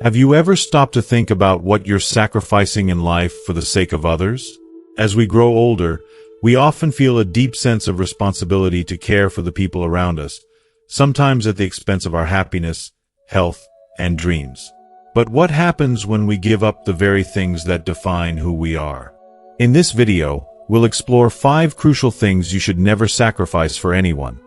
Have you ever stopped to think about what you're sacrificing in life for the sake of others? As we grow older, we often feel a deep sense of responsibility to care for the people around us, sometimes at the expense of our happiness, health, and dreams. But what happens when we give up the very things that define who we are? In this video, we'll explore 5 crucial things you should never sacrifice for anyone: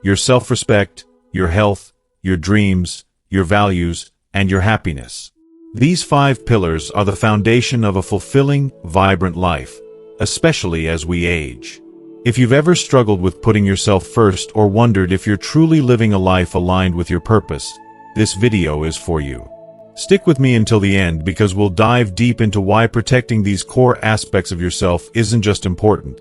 your self-respect, your health, your dreams, your values, and your happiness. These 5 pillars are the foundation of a fulfilling, vibrant life, especially as we age. If you've ever struggled with putting yourself first or wondered if you're truly living a life aligned with your purpose, this video is for you. Stick with me until the end because we'll dive deep into why protecting these core aspects of yourself isn't just important.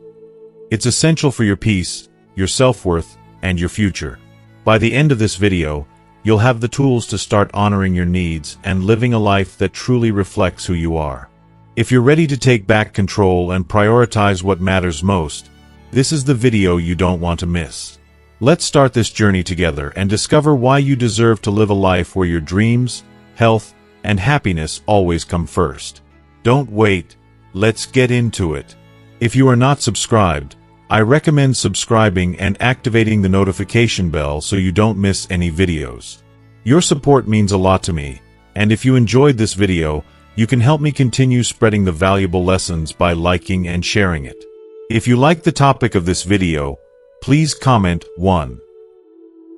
It's essential for your peace, your self-worth, and your future. By the end of this video, you'll have the tools to start honoring your needs and living a life that truly reflects who you are. If you're ready to take back control and prioritize what matters most, this is the video you don't want to miss. Let's start this journey together and discover why you deserve to live a life where your dreams, health, and happiness always come first. Don't wait, let's get into it. If you are not subscribed, I recommend subscribing and activating the notification bell so you don't miss any videos. Your support means a lot to me, and if you enjoyed this video, you can help me continue spreading the valuable lessons by liking and sharing it. If you like the topic of this video, please comment 1.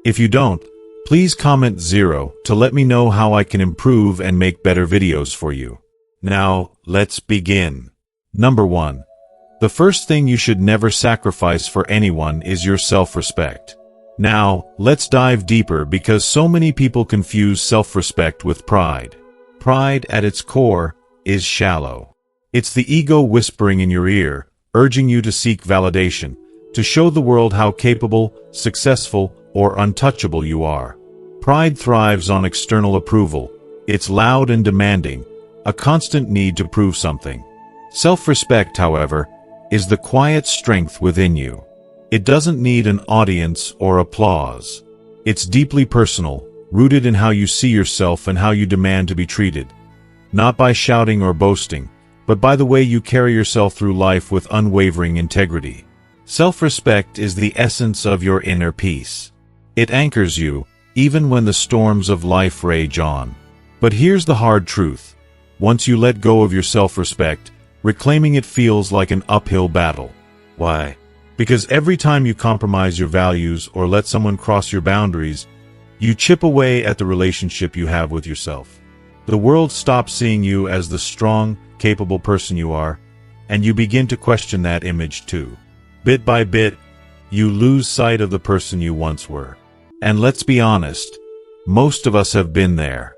If you don't, please comment 0 to let me know how I can improve and make better videos for you. Now, let's begin. Number 1. The first thing you should never sacrifice for anyone is your self-respect. Now, let's dive deeper because so many people confuse self-respect with pride. Pride, at its core, is shallow. It's the ego whispering in your ear, urging you to seek validation, to show the world how capable, successful, or untouchable you are. Pride thrives on external approval. It's loud and demanding, a constant need to prove something. Self-respect, however, is the quiet strength within you. It doesn't need an audience or applause. It's deeply personal, rooted in how you see yourself and how you demand to be treated. Not by shouting or boasting, but by the way you carry yourself through life with unwavering integrity. Self-respect is the essence of your inner peace. It anchors you, even when the storms of life rage on. But here's the hard truth. Once you let go of your self-respect, reclaiming it feels like an uphill battle. Why? Because every time you compromise your values or let someone cross your boundaries, you chip away at the relationship you have with yourself. The world stops seeing you as the strong, capable person you are, and you begin to question that image too. Bit by bit, you lose sight of the person you once were. And let's be honest, most of us have been there.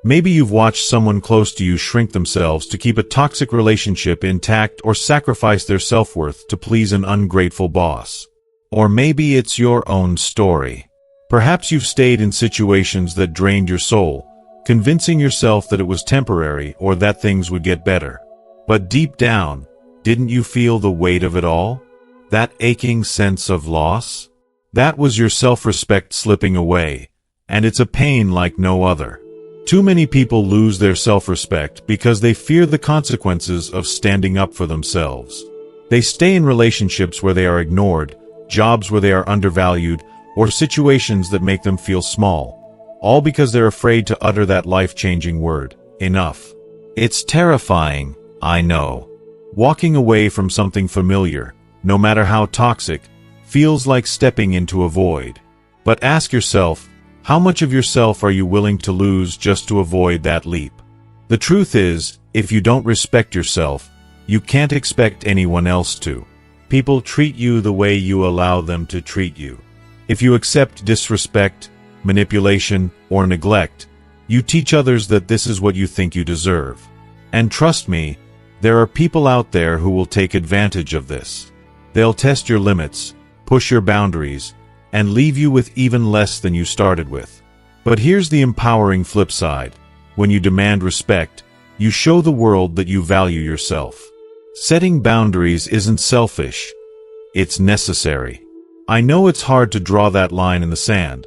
Maybe you've watched someone close to you shrink themselves to keep a toxic relationship intact or sacrifice their self-worth to please an ungrateful boss. Or maybe it's your own story. Perhaps you've stayed in situations that drained your soul, convincing yourself that it was temporary or that things would get better. But deep down, didn't you feel the weight of it all? That aching sense of loss? That was your self-respect slipping away, and it's a pain like no other. Too many people lose their self-respect because they fear the consequences of standing up for themselves. They stay in relationships where they are ignored, jobs where they are undervalued, or situations that make them feel small, all because they're afraid to utter that life-changing word, enough. It's terrifying, I know. Walking away from something familiar, no matter how toxic, feels like stepping into a void. But ask yourself, how much of yourself are you willing to lose just to avoid that leap? The truth is, if you don't respect yourself, you can't expect anyone else to. People treat you the way you allow them to treat you. If you accept disrespect, manipulation, or neglect, you teach others that this is what you think you deserve. And trust me, there are people out there who will take advantage of this. They'll test your limits, push your boundaries, and leave you with even less than you started with. But here's the empowering flip side. When you demand respect, you show the world that you value yourself. Setting boundaries isn't selfish, it's necessary. I know it's hard to draw that line in the sand,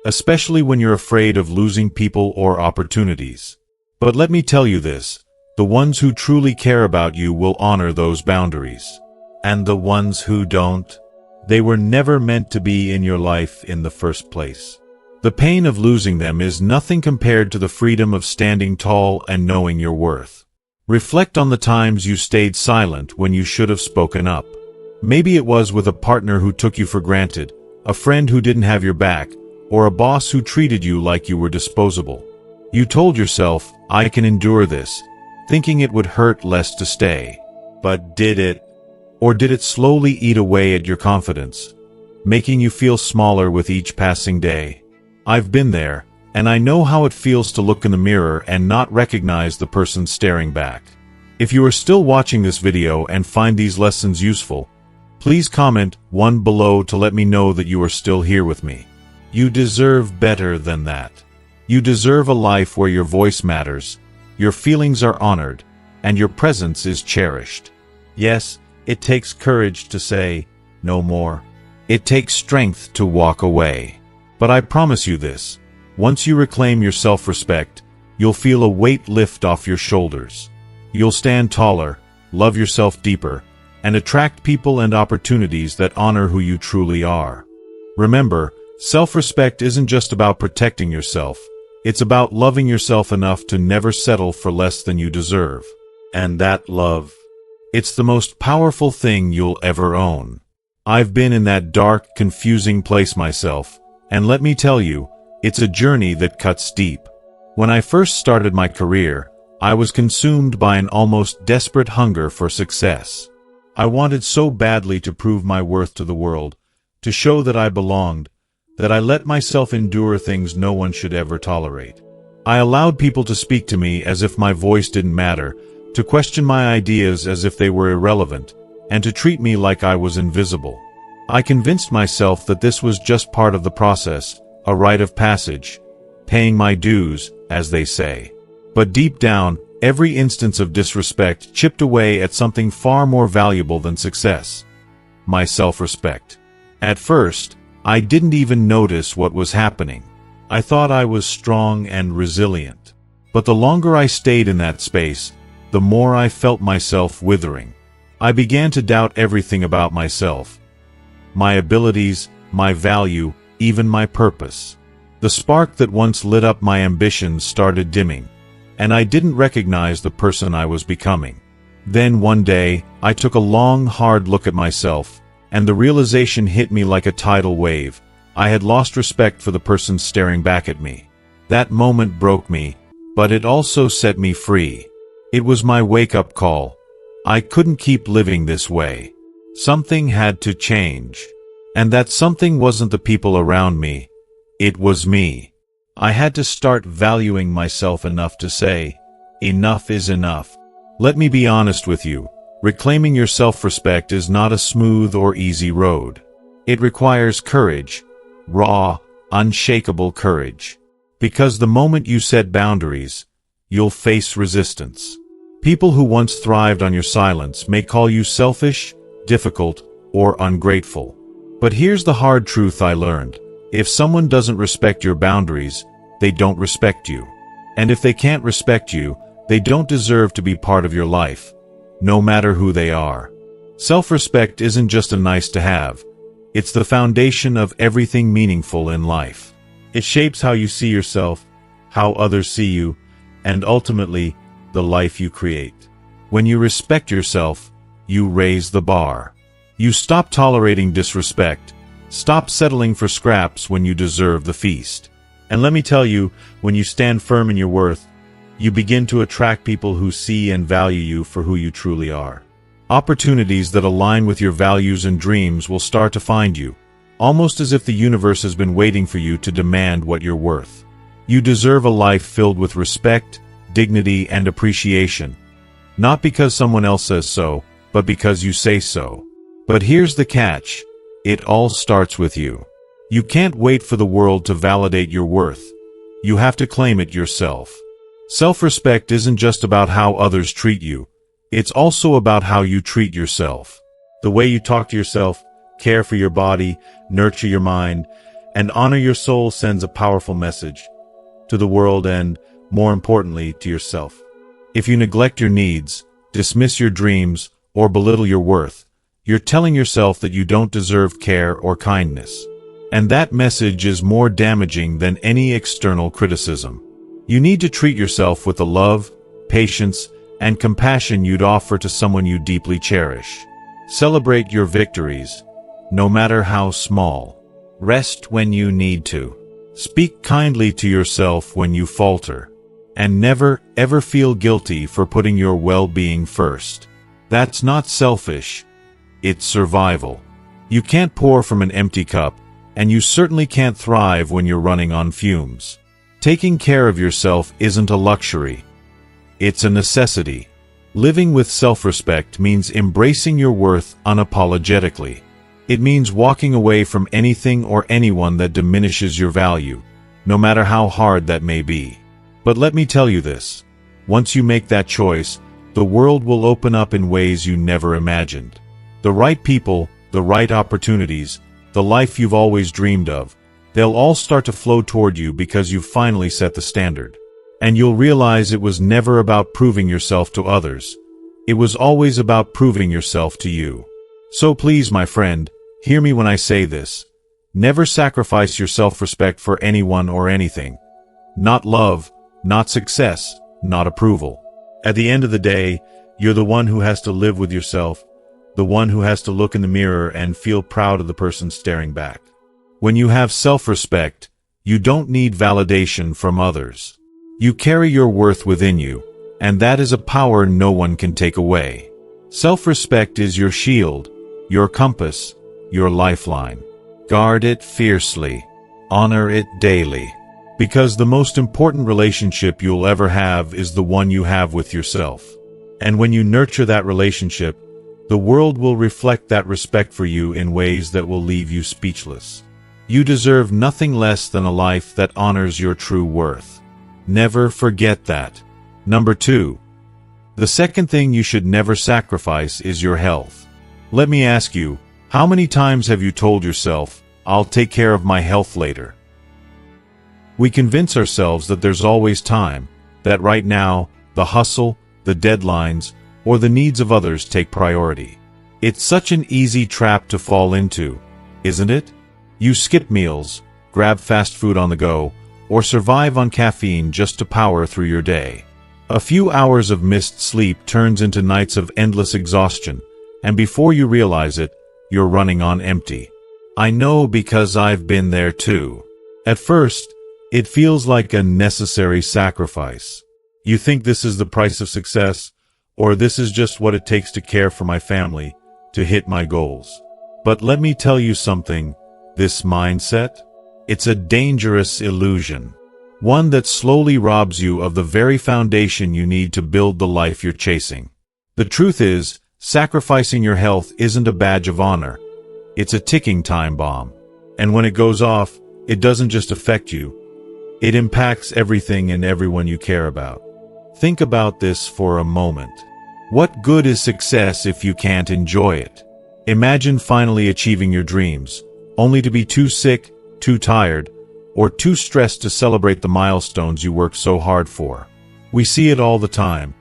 especially when you're afraid of losing people or opportunities. But let me tell you this, the ones who truly care about you will honor those boundaries. And the ones who don't, they were never meant to be in your life in the first place. The pain of losing them is nothing compared to the freedom of standing tall and knowing your worth. Reflect on the times you stayed silent when you should have spoken up. Maybe it was with a partner who took you for granted, a friend who didn't have your back, or a boss who treated you like you were disposable. You told yourself, "I can endure this," thinking it would hurt less to stay. But did it? Or did it slowly eat away at your confidence, making you feel smaller with each passing day? I've been there, and I know how it feels to look in the mirror and not recognize the person staring back. If you are still watching this video and find these lessons useful, please comment 1 below to let me know that you are still here with me. You deserve better than that. You deserve a life where your voice matters, your feelings are honored, and your presence is cherished. Yes, it takes courage to say, "No more." It takes strength to walk away. But I promise you this, once you reclaim your self-respect, you'll feel a weight lift off your shoulders. You'll stand taller, love yourself deeper, and attract people and opportunities that honor who you truly are. Remember, self-respect isn't just about protecting yourself. It's about loving yourself enough to never settle for less than you deserve. And that love, it's the most powerful thing you'll ever own. I've been in that dark, confusing place myself, and let me tell you, it's a journey that cuts deep. When I first started my career, I was consumed by an almost desperate hunger for success. I wanted so badly to prove my worth to the world, to show that I belonged, that I let myself endure things no one should ever tolerate. I allowed people to speak to me as if my voice didn't matter, to question my ideas as if they were irrelevant, and to treat me like I was invisible. I convinced myself that this was just part of the process, a rite of passage, paying my dues, as they say. But deep down, every instance of disrespect chipped away at something far more valuable than success: my self-respect. At first, I didn't even notice what was happening. I thought I was strong and resilient. But the longer I stayed in that space, the more I felt myself withering. I began to doubt everything about myself. My abilities, my value, even my purpose. The spark that once lit up my ambitions started dimming, and I didn't recognize the person I was becoming. Then one day, I took a long, hard look at myself, and the realization hit me like a tidal wave. I had lost respect for the person staring back at me. That moment broke me, but it also set me free. It was my wake-up call. I couldn't keep living this way. Something had to change. And that something wasn't the people around me. It was me. I had to start valuing myself enough to say, enough is enough. Let me be honest with you. Reclaiming your self-respect is not a smooth or easy road. It requires courage, raw, unshakable courage. Because the moment you set boundaries, you'll face resistance. People who once thrived on your silence may call you selfish, difficult, or ungrateful. But here's the hard truth I learned. If someone doesn't respect your boundaries, they don't respect you. And if they can't respect you, they don't deserve to be part of your life, no matter who they are. Self-respect isn't just a nice to have. It's the foundation of everything meaningful in life. It shapes how you see yourself, how others see you, and ultimately, the life you create. When you respect yourself, you raise the bar. You stop tolerating disrespect. Stop settling for scraps when you deserve the feast. And let me tell you, when you stand firm in your worth, you begin to attract people who see and value you for who you truly are. Opportunities that align with your values and dreams will start to find you, almost as if the universe has been waiting for you to demand what you're worth. You deserve a life filled with respect, dignity, and appreciation. Not because someone else says so, but because you say so. But here's the catch. It all starts with you. You can't wait for the world to validate your worth. You have to claim it yourself. Self-respect isn't just about how others treat you. It's also about how you treat yourself. The way you talk to yourself, care for your body, nurture your mind, and honor your soul sends a powerful message to the world and, more importantly, to yourself. If you neglect your needs, dismiss your dreams, or belittle your worth, you're telling yourself that you don't deserve care or kindness. And that message is more damaging than any external criticism. You need to treat yourself with the love, patience, and compassion you'd offer to someone you deeply cherish. Celebrate your victories, no matter how small. Rest when you need to. Speak kindly to yourself when you falter. And never, ever feel guilty for putting your well-being first. That's not selfish. It's survival. You can't pour from an empty cup, and you certainly can't thrive when you're running on fumes. Taking care of yourself isn't a luxury. It's a necessity. Living with self-respect means embracing your worth unapologetically. It means walking away from anything or anyone that diminishes your value, no matter how hard that may be. But let me tell you this. Once you make that choice, the world will open up in ways you never imagined. The right people, the right opportunities, the life you've always dreamed of, they'll all start to flow toward you because you've finally set the standard. And you'll realize it was never about proving yourself to others. It was always about proving yourself to you. So please, my friend, hear me when I say this. Never sacrifice your self-respect for anyone or anything. Not love, not success, not approval. At the end of the day, you're the one who has to live with yourself, the one who has to look in the mirror and feel proud of the person staring back. When you have self-respect, you don't need validation from others. You carry your worth within you, and that is a power no one can take away. Self-respect is your shield, your compass, your lifeline. Guard it fiercely. Honor it daily. Because the most important relationship you'll ever have is the one you have with yourself. And when you nurture that relationship, the world will reflect that respect for you in ways that will leave you speechless. You deserve nothing less than a life that honors your true worth. Never forget that. Number 2. The second thing you should never sacrifice is your health. Let me ask you, how many times have you told yourself, "I'll take care of my health later"? We convince ourselves that there's always time, that right now, the hustle, the deadlines, or the needs of others take priority. It's such an easy trap to fall into, isn't it? You skip meals, grab fast food on the go, or survive on caffeine just to power through your day. A few hours of missed sleep turns into nights of endless exhaustion, and before you realize it, you're running on empty. I know because I've been there too. At first, it feels like a necessary sacrifice. You think this is the price of success, or this is just what it takes to care for my family, to hit my goals. But let me tell you something, this mindset, it's a dangerous illusion. One that slowly robs you of the very foundation you need to build the life you're chasing. The truth is, sacrificing your health isn't a badge of honor. It's a ticking time bomb. And when it goes off, it doesn't just affect you. It impacts everything and everyone you care about. Think about this for a moment. What good is success if you can't enjoy it? Imagine finally achieving your dreams, only to be too sick, too tired, or too stressed to celebrate the milestones you worked so hard for. We see it all the time.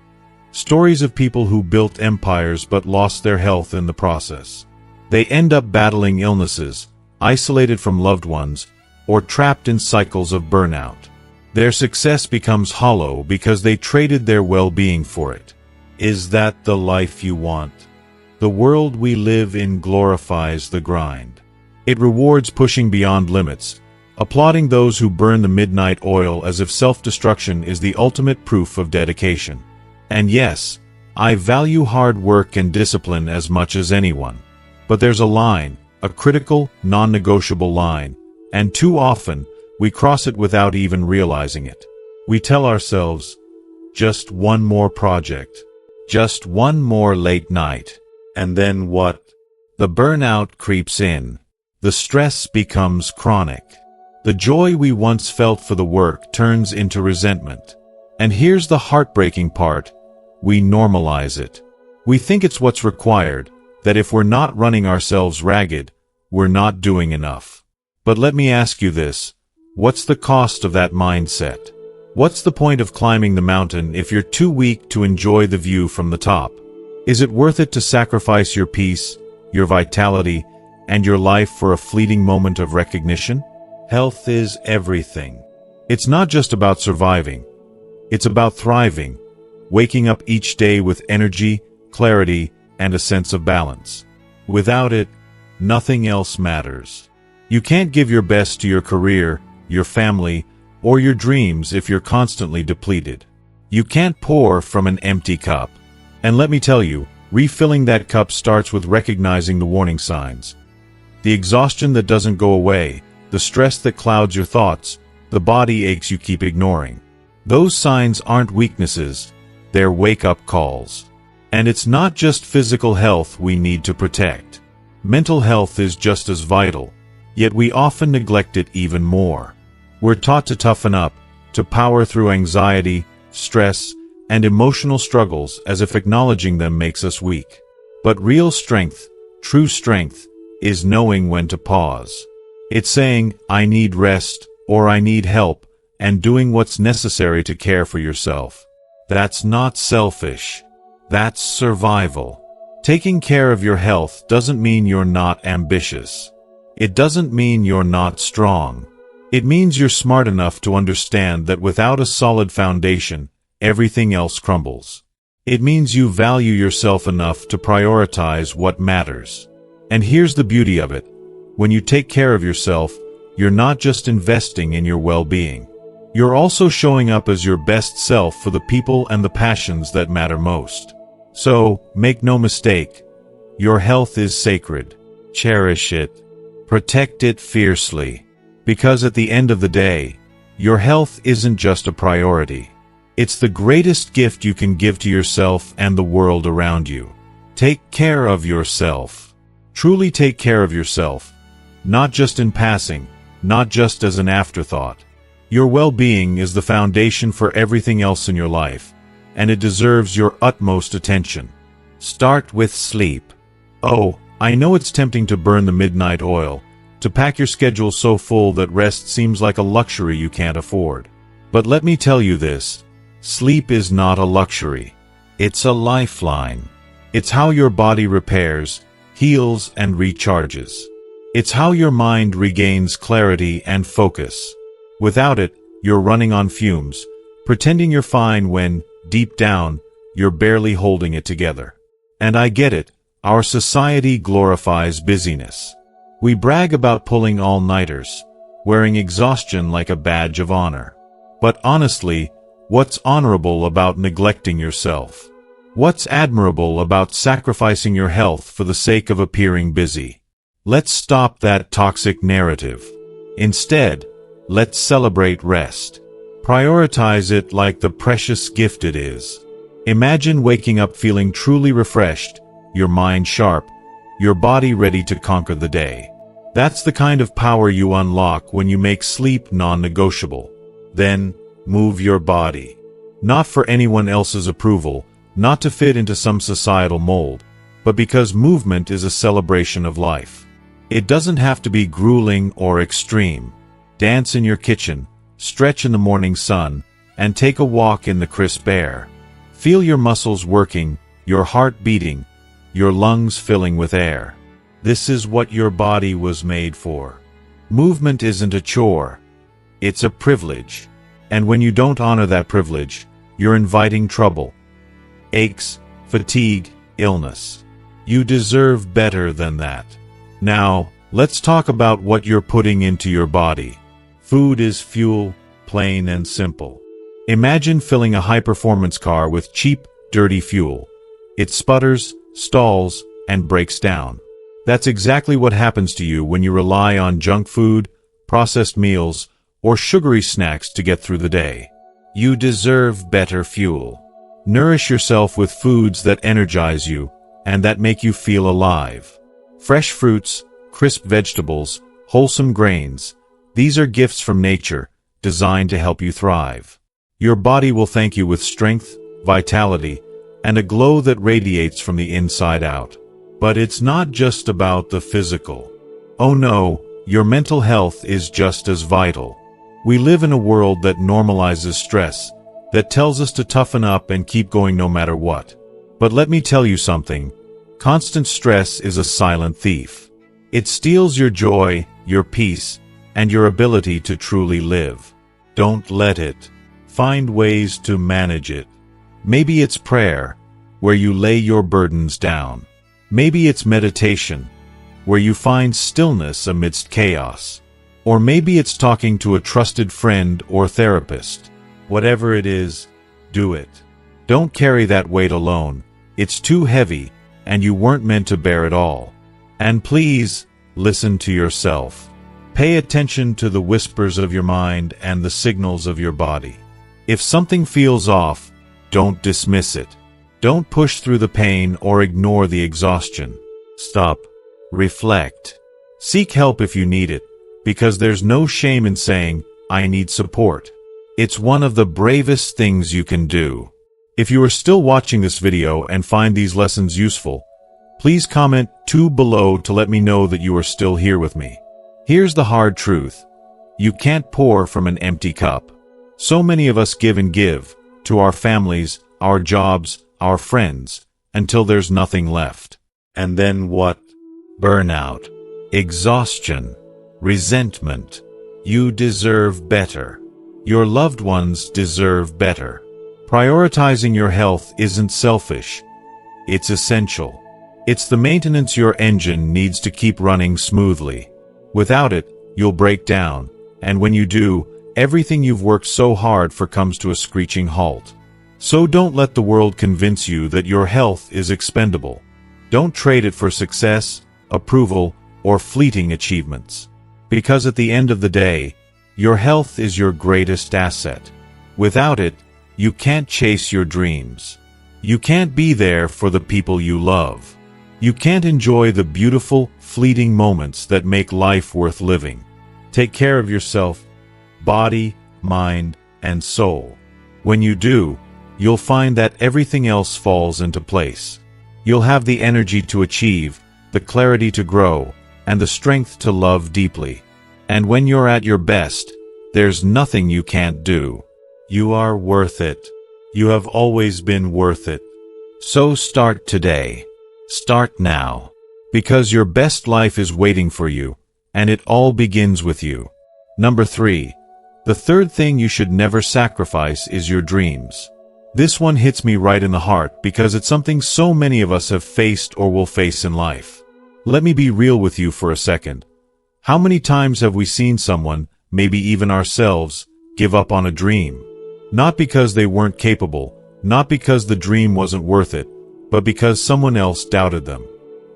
Stories of people who built empires but lost their health in the process. They end up battling illnesses, isolated from loved ones, or trapped in cycles of burnout. Their success becomes hollow because they traded their well-being for it. Is that the life you want? The world we live in glorifies the grind. It rewards pushing beyond limits, applauding those who burn the midnight oil as if self-destruction is the ultimate proof of dedication. And yes, I value hard work and discipline as much as anyone. But there's a line, a critical, non-negotiable line, and too often, we cross it without even realizing it. We tell ourselves, just one more project, just one more late night, and then what? The burnout creeps in. The stress becomes chronic. The joy we once felt for the work turns into resentment. And here's the heartbreaking part. We normalize it. We think it's what's required, that if we're not running ourselves ragged, we're not doing enough. But let me ask you this. What's the cost of that mindset? What's the point of climbing the mountain if you're too weak to enjoy the view from the top? Is it worth it to sacrifice your peace, your vitality, and your life for a fleeting moment of recognition? Health is everything. It's not just about surviving. It's about thriving, waking up each day with energy, clarity, and a sense of balance. Without it, nothing else matters. You can't give your best to your career, your family, or your dreams if you're constantly depleted. You can't pour from an empty cup. And let me tell you, refilling that cup starts with recognizing the warning signs. The exhaustion that doesn't go away, the stress that clouds your thoughts, the body aches you keep ignoring. Those signs aren't weaknesses, they're wake-up calls. And it's not just physical health we need to protect. Mental health is just as vital, yet we often neglect it even more. We're taught to toughen up, to power through anxiety, stress, and emotional struggles as if acknowledging them makes us weak. But real strength, true strength, is knowing when to pause. It's saying, I need rest, or I need help, and doing what's necessary to care for yourself. That's not selfish. That's survival. Taking care of your health doesn't mean you're not ambitious. It doesn't mean you're not strong. It means you're smart enough to understand that without a solid foundation, everything else crumbles. It means you value yourself enough to prioritize what matters. And here's the beauty of it. When you take care of yourself, you're not just investing in your well-being. You're also showing up as your best self for the people and the passions that matter most. So, make no mistake, your health is sacred. Cherish it. Protect it fiercely. Because at the end of the day, your health isn't just a priority. It's the greatest gift you can give to yourself and the world around you. Take care of yourself. Truly take care of yourself. Not just in passing, not just as an afterthought. Your well-being is the foundation for everything else in your life, and it deserves your utmost attention. Start with sleep. Oh, I know it's tempting to burn the midnight oil, to pack your schedule so full that rest seems like a luxury you can't afford. But let me tell you this, sleep is not a luxury. It's a lifeline. It's how your body repairs, heals, and recharges. It's how your mind regains clarity and focus. Without it, you're running on fumes, pretending you're fine when, deep down, you're barely holding it together. And I get it, our society glorifies busyness. We brag about pulling all-nighters, wearing exhaustion like a badge of honor. But honestly, what's honorable about neglecting yourself? What's admirable about sacrificing your health for the sake of appearing busy? Let's stop that toxic narrative. Instead, let's celebrate rest. Prioritize it like the precious gift it is. Imagine waking up feeling truly refreshed, your mind sharp, your body ready to conquer the day. That's the kind of power you unlock when you make sleep non-negotiable. Then, move your body. Not for anyone else's approval, not to fit into some societal mold, but because movement is a celebration of life. It doesn't have to be grueling or extreme. Dance in your kitchen, stretch in the morning sun, and take a walk in the crisp air. Feel your muscles working, your heart beating, your lungs filling with air. This is what your body was made for. Movement isn't a chore. It's a privilege. And when you don't honor that privilege, you're inviting trouble, aches, fatigue, illness. You deserve better than that. Now, let's talk about what you're putting into your body. Food is fuel, plain and simple. Imagine filling a high-performance car with cheap, dirty fuel. It sputters, stalls, and breaks down. That's exactly what happens to you when you rely on junk food, processed meals, or sugary snacks to get through the day. You deserve better fuel. Nourish yourself with foods that energize you and that make you feel alive. Fresh fruits, crisp vegetables, wholesome grains. These are gifts from nature, designed to help you thrive. Your body will thank you with strength, vitality, and a glow that radiates from the inside out. But it's not just about the physical. Oh no, your mental health is just as vital. We live in a world that normalizes stress, that tells us to toughen up and keep going no matter what. But let me tell you something. Constant stress is a silent thief. It steals your joy, your peace, and your ability to truly live. Don't let it. Find ways to manage it. Maybe it's prayer, where you lay your burdens down. Maybe it's meditation, where you find stillness amidst chaos. Or maybe it's talking to a trusted friend or therapist. Whatever it is, do it. Don't carry that weight alone. It's too heavy, and you weren't meant to bear it all. And please, listen to yourself. Pay attention to the whispers of your mind and the signals of your body. If something feels off, don't dismiss it. Don't push through the pain or ignore the exhaustion. Stop. Reflect. Seek help if you need it, because there's no shame in saying, I need support. It's one of the bravest things you can do. If you are still watching this video and find these lessons useful, please comment 2 below to let me know that you are still here with me. Here's the hard truth. You can't pour from an empty cup. So many of us give and give, to our families, our jobs, our friends, until there's nothing left. And then what? Burnout, exhaustion, resentment. You deserve better. Your loved ones deserve better. Prioritizing your health isn't selfish. It's essential. It's the maintenance your engine needs to keep running smoothly. Without it, you'll break down, and when you do, everything you've worked so hard for comes to a screeching halt. So don't let the world convince you that your health is expendable. Don't trade it for success, approval, or fleeting achievements. Because at the end of the day, your health is your greatest asset. Without it, you can't chase your dreams. You can't be there for the people you love. You can't enjoy the beautiful, fleeting moments that make life worth living. Take care of yourself, body, mind, and soul. When you do, you'll find that everything else falls into place. You'll have the energy to achieve, the clarity to grow, and the strength to love deeply. And when you're at your best, there's nothing you can't do. You are worth it. You have always been worth it. So start today. Start now. Because your best life is waiting for you, and it all begins with you. Number 3. The third thing you should never sacrifice is your dreams. This one hits me right in the heart because it's something so many of us have faced or will face in life. Let me be real with you for a second. How many times have we seen someone, maybe even ourselves, give up on a dream? Not because they weren't capable, not because the dream wasn't worth it, but because someone else doubted them.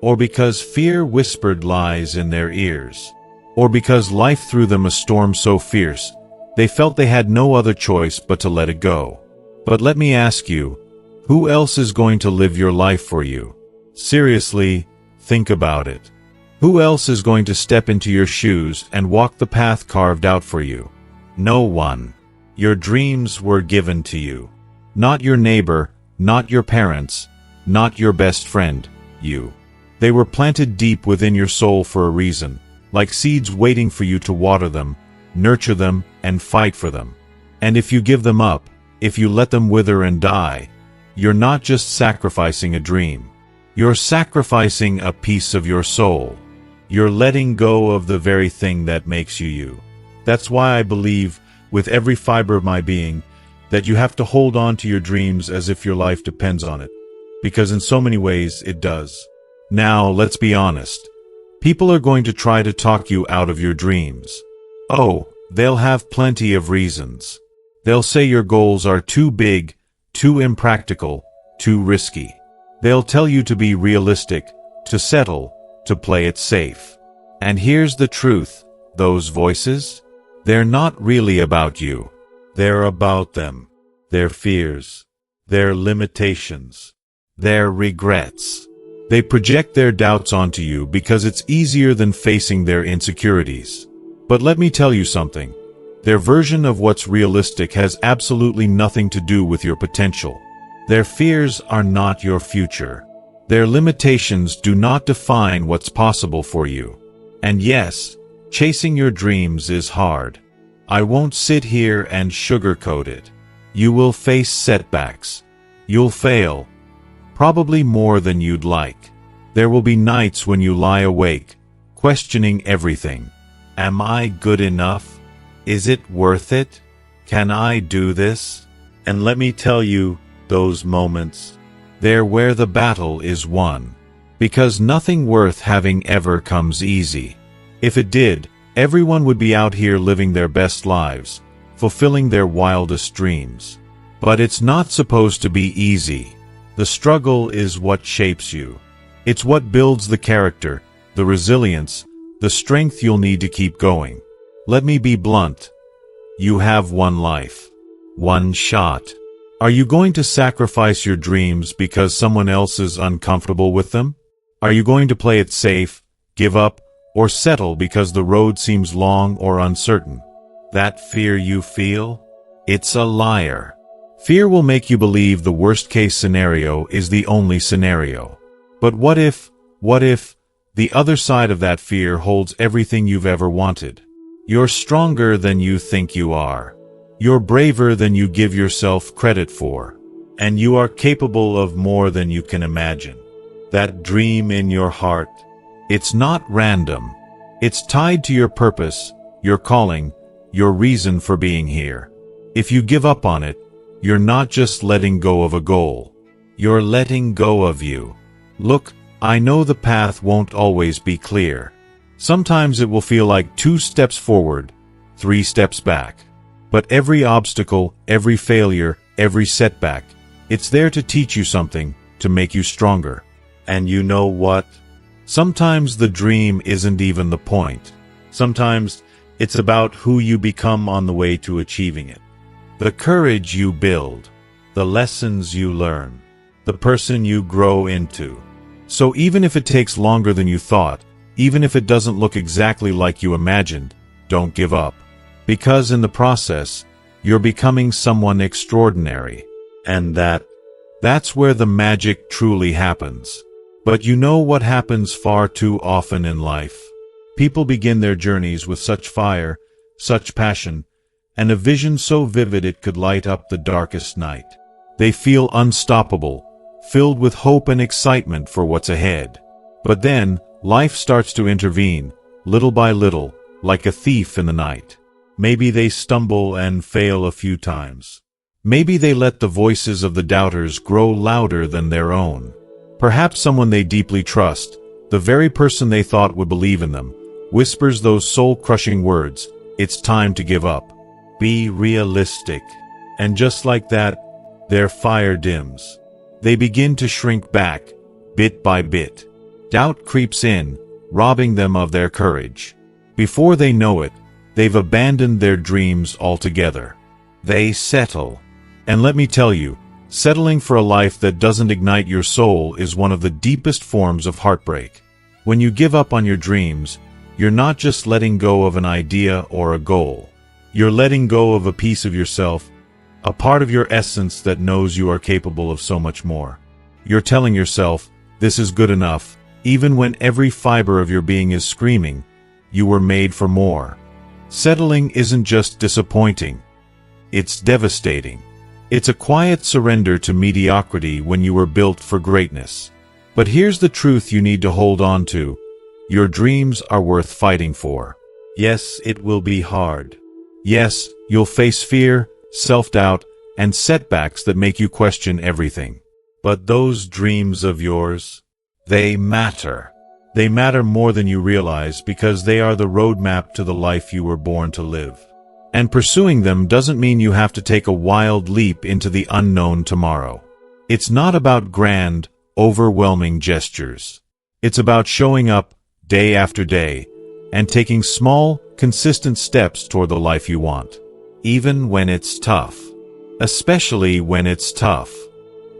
Or because fear whispered lies in their ears. Or because life threw them a storm so fierce, they felt they had no other choice but to let it go. But let me ask you, who else is going to live your life for you? Seriously, think about it. Who else is going to step into your shoes and walk the path carved out for you? No one. Your dreams were given to you. Not your neighbor, not your parents, not your best friend, you. They were planted deep within your soul for a reason, like seeds waiting for you to water them, nurture them, and fight for them. And if you give them up, if you let them wither and die, you're not just sacrificing a dream. You're sacrificing a piece of your soul. You're letting go of the very thing that makes you you. That's why I believe, with every fiber of my being, that you have to hold on to your dreams as if your life depends on it. Because in so many ways, it does. Now, let's be honest. People are going to try to talk you out of your dreams. Oh, they'll have plenty of reasons. They'll say your goals are too big, too impractical, too risky. They'll tell you to be realistic, to settle, to play it safe. And here's the truth, those voices? They're not really about you. They're about them. Their fears. Their limitations. Their regrets. They project their doubts onto you because it's easier than facing their insecurities. But let me tell you something. Their version of what's realistic has absolutely nothing to do with your potential. Their fears are not your future. Their limitations do not define what's possible for you. And yes, chasing your dreams is hard. I won't sit here and sugarcoat it. You will face setbacks. You'll fail. Probably more than you'd like. There will be nights when you lie awake, questioning everything. Am I good enough? Is it worth it? Can I do this? And let me tell you, those moments, they're where the battle is won. Because nothing worth having ever comes easy. If it did, everyone would be out here living their best lives, fulfilling their wildest dreams. But it's not supposed to be easy. The struggle is what shapes you. It's what builds the character, the resilience, the strength you'll need to keep going. Let me be blunt. You have one life. One shot. Are you going to sacrifice your dreams because someone else is uncomfortable with them? Are you going to play it safe, give up, or settle because the road seems long or uncertain? That fear you feel? It's a liar. Fear will make you believe the worst-case scenario is the only scenario. But what if the other side of that fear holds everything you've ever wanted? You're stronger than you think you are. You're braver than you give yourself credit for. And you are capable of more than you can imagine. That dream in your heart, it's not random. It's tied to your purpose, your calling, your reason for being here. If you give up on it, you're not just letting go of a goal. You're letting go of you. Look, I know the path won't always be clear. Sometimes it will feel like 2 steps forward, 3 steps back. But every obstacle, every failure, every setback, it's there to teach you something, to make you stronger. And you know what? Sometimes the dream isn't even the point. Sometimes it's about who you become on the way to achieving it. The courage you build, the lessons you learn, the person you grow into. So even if it takes longer than you thought, even if it doesn't look exactly like you imagined, don't give up. Because in the process, you're becoming someone extraordinary. And that's where the magic truly happens. But you know what happens far too often in life? People begin their journeys with such fire, such passion, and a vision so vivid it could light up the darkest night. They feel unstoppable, filled with hope and excitement for what's ahead. But then, life starts to intervene, little by little, like a thief in the night. Maybe they stumble and fail a few times. Maybe they let the voices of the doubters grow louder than their own. Perhaps someone they deeply trust, the very person they thought would believe in them, whispers those soul-crushing words, "It's time to give up. Be realistic." And just like that, their fire dims. They begin to shrink back, bit by bit. Doubt creeps in, robbing them of their courage. Before they know it, they've abandoned their dreams altogether. They settle. And let me tell you, settling for a life that doesn't ignite your soul is one of the deepest forms of heartbreak. When you give up on your dreams, you're not just letting go of an idea or a goal. You're letting go of a piece of yourself, a part of your essence that knows you are capable of so much more. You're telling yourself, this is good enough, even when every fiber of your being is screaming, you were made for more. Settling isn't just disappointing. It's devastating. It's a quiet surrender to mediocrity when you were built for greatness. But here's the truth you need to hold on to. Your dreams are worth fighting for. Yes, it will be hard. Yes, you'll face fear, self-doubt, and setbacks that make you question everything. But those dreams of yours, they matter. They matter more than you realize because they are the roadmap to the life you were born to live. And pursuing them doesn't mean you have to take a wild leap into the unknown tomorrow. It's not about grand, overwhelming gestures. It's about showing up day after day and taking small, consistent steps toward the life you want. Even when it's tough. Especially when it's tough.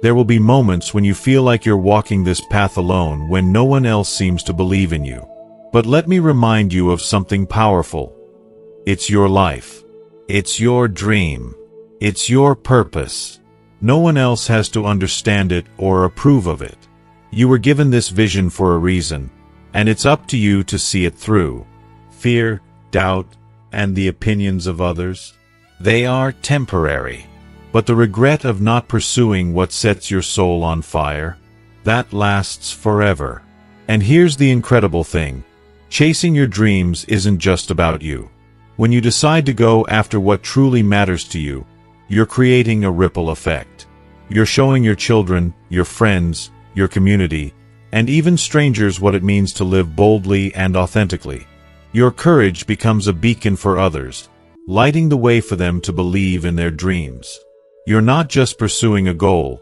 There will be moments when you feel like you're walking this path alone when no one else seems to believe in you. But let me remind you of something powerful. It's your life. It's your dream. It's your purpose. No one else has to understand it or approve of it. You were given this vision for a reason, and it's up to you to see it through. Fear, doubt, and the opinions of others. They are temporary. But the regret of not pursuing what sets your soul on fire, that lasts forever. And here's the incredible thing. Chasing your dreams isn't just about you. When you decide to go after what truly matters to you, you're creating a ripple effect. You're showing your children, your friends, your community, and even strangers what it means to live boldly and authentically. Your courage becomes a beacon for others, lighting the way for them to believe in their dreams. You're not just pursuing a goal,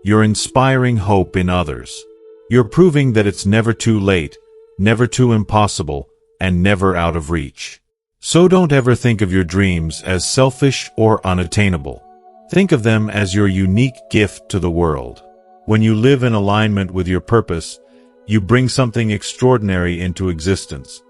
you're inspiring hope in others. You're proving that it's never too late, never too impossible, and never out of reach. So don't ever think of your dreams as selfish or unattainable. Think of them as your unique gift to the world. When you live in alignment with your purpose, you bring something extraordinary into existence,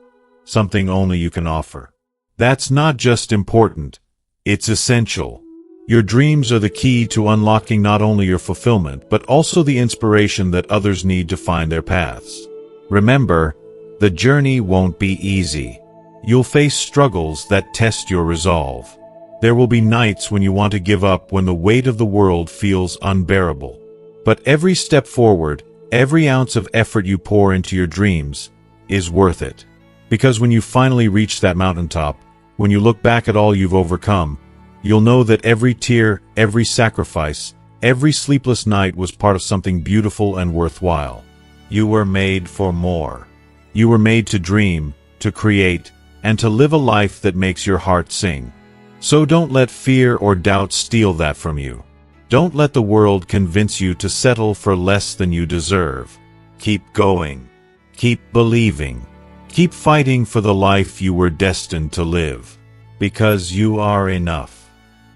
something only you can offer. That's not just important, it's essential. Your dreams are the key to unlocking not only your fulfillment, but also the inspiration that others need to find their paths. Remember, the journey won't be easy. You'll face struggles that test your resolve. There will be nights when you want to give up, when the weight of the world feels unbearable. But every step forward, every ounce of effort you pour into your dreams, is worth it. Because when you finally reach that mountaintop, when you look back at all you've overcome, you'll know that every tear, every sacrifice, every sleepless night was part of something beautiful and worthwhile. You were made for more. You were made to dream, to create, and to live a life that makes your heart sing. So don't let fear or doubt steal that from you. Don't let the world convince you to settle for less than you deserve. Keep going. Keep believing. Keep fighting for the life you were destined to live. Because you are enough.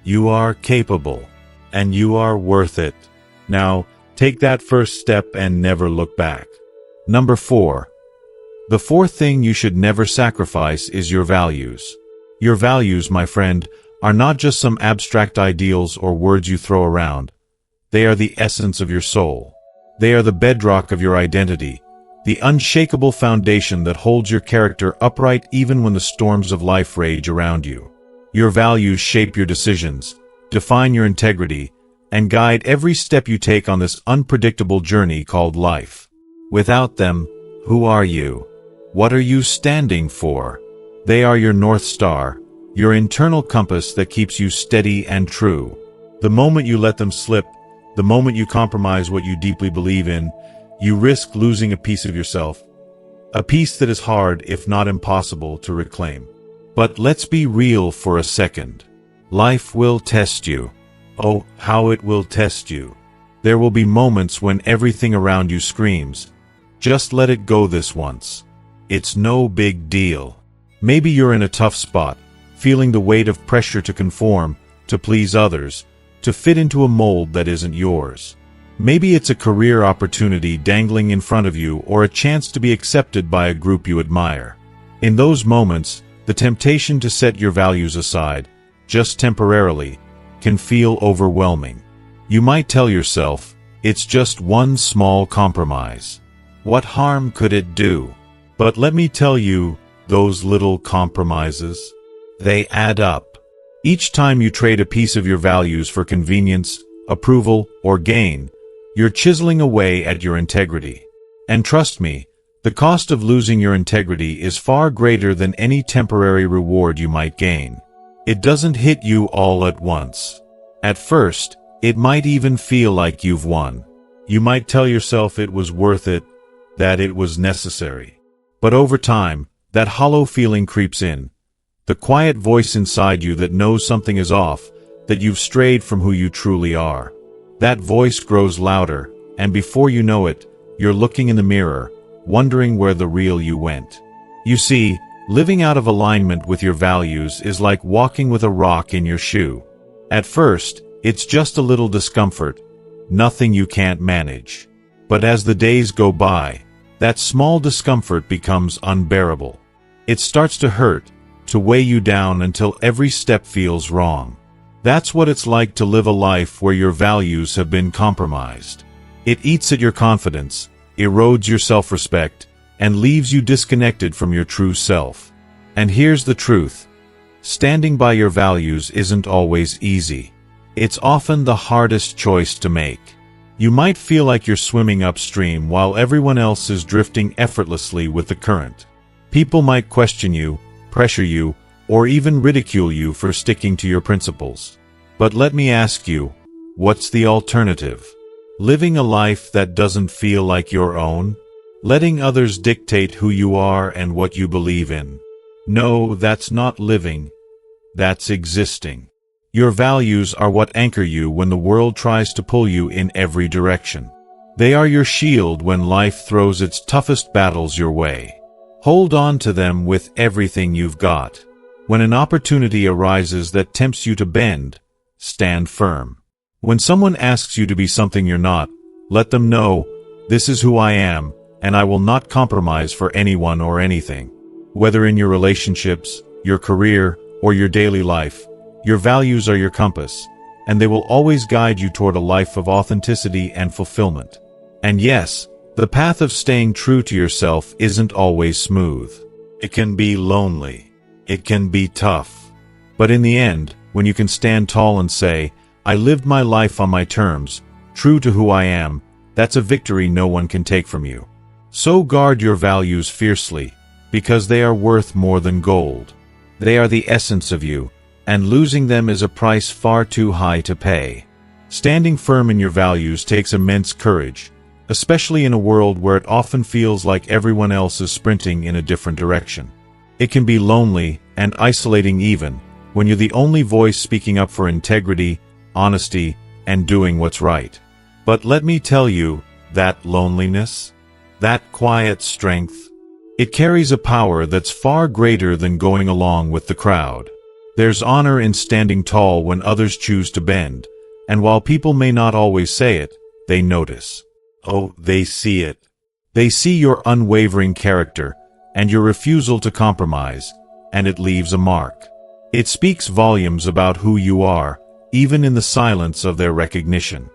You are capable. And you are worth it. Now, take that first step and never look back. Number 4. The fourth thing you should never sacrifice is your values. Your values, my friend, are not just some abstract ideals or words you throw around. They are the essence of your soul. They are the bedrock of your identity, the unshakable foundation that holds your character upright even when the storms of life rage around you. Your values shape your decisions, define your integrity, and guide every step you take on this unpredictable journey called life. Without them, who are you? What are you standing for? They are your North Star, your internal compass that keeps you steady and true. The moment you let them slip, the moment you compromise what you deeply believe in, you risk losing a piece of yourself. A piece that is hard, if not impossible, to reclaim. But let's be real for a second. Life will test you. Oh, how it will test you. There will be moments when everything around you screams, "Just let it go this once. It's no big deal." Maybe you're in a tough spot, feeling the weight of pressure to conform, to please others, to fit into a mold that isn't yours. Maybe it's a career opportunity dangling in front of you, or a chance to be accepted by a group you admire. In those moments, the temptation to set your values aside, just temporarily, can feel overwhelming. You might tell yourself, it's just one small compromise. What harm could it do? But let me tell you, those little compromises, they add up. Each time you trade a piece of your values for convenience, approval, or gain, you're chiseling away at your integrity. And trust me, the cost of losing your integrity is far greater than any temporary reward you might gain. It doesn't hit you all at once. At first, it might even feel like you've won. You might tell yourself it was worth it, that it was necessary. But over time, that hollow feeling creeps in. The quiet voice inside you that knows something is off, that you've strayed from who you truly are. That voice grows louder, and before you know it, you're looking in the mirror, wondering where the real you went. You see, living out of alignment with your values is like walking with a rock in your shoe. At first, it's just a little discomfort, nothing you can't manage. But as the days go by, that small discomfort becomes unbearable. It starts to hurt, to weigh you down until every step feels wrong. That's what it's like to live a life where your values have been compromised. It eats at your confidence, erodes your self-respect, and leaves you disconnected from your true self. And here's the truth. Standing by your values isn't always easy. It's often the hardest choice to make. You might feel like you're swimming upstream while everyone else is drifting effortlessly with the current. People might question you, pressure you, or even ridicule you for sticking to your principles. But let me ask you, what's the alternative? Living a life that doesn't feel like your own? Letting others dictate who you are and what you believe in? No, that's not living. That's existing. Your values are what anchor you when the world tries to pull you in every direction. They are your shield when life throws its toughest battles your way. Hold on to them with everything you've got. When an opportunity arises that tempts you to bend, stand firm. When someone asks you to be something you're not, let them know, this is who I am, and I will not compromise for anyone or anything. Whether in your relationships, your career, or your daily life, your values are your compass, and they will always guide you toward a life of authenticity and fulfillment. And yes, the path of staying true to yourself isn't always smooth. It can be lonely. It can be tough. But in the end, when you can stand tall and say, I lived my life on my terms, true to who I am, that's a victory no one can take from you. So guard your values fiercely, because they are worth more than gold. They are the essence of you, and losing them is a price far too high to pay. Standing firm in your values takes immense courage, especially in a world where it often feels like everyone else is sprinting in a different direction. It can be lonely and isolating even when you're the only voice speaking up for integrity, honesty, and doing what's right. But let me tell you, that loneliness, that quiet strength, it carries a power that's far greater than going along with the crowd. There's honor in standing tall when others choose to bend, and while people may not always say it, they notice. Oh, they see it. They see your unwavering character, and your refusal to compromise, and it leaves a mark. It speaks volumes about who you are, even in the silence of their recognition.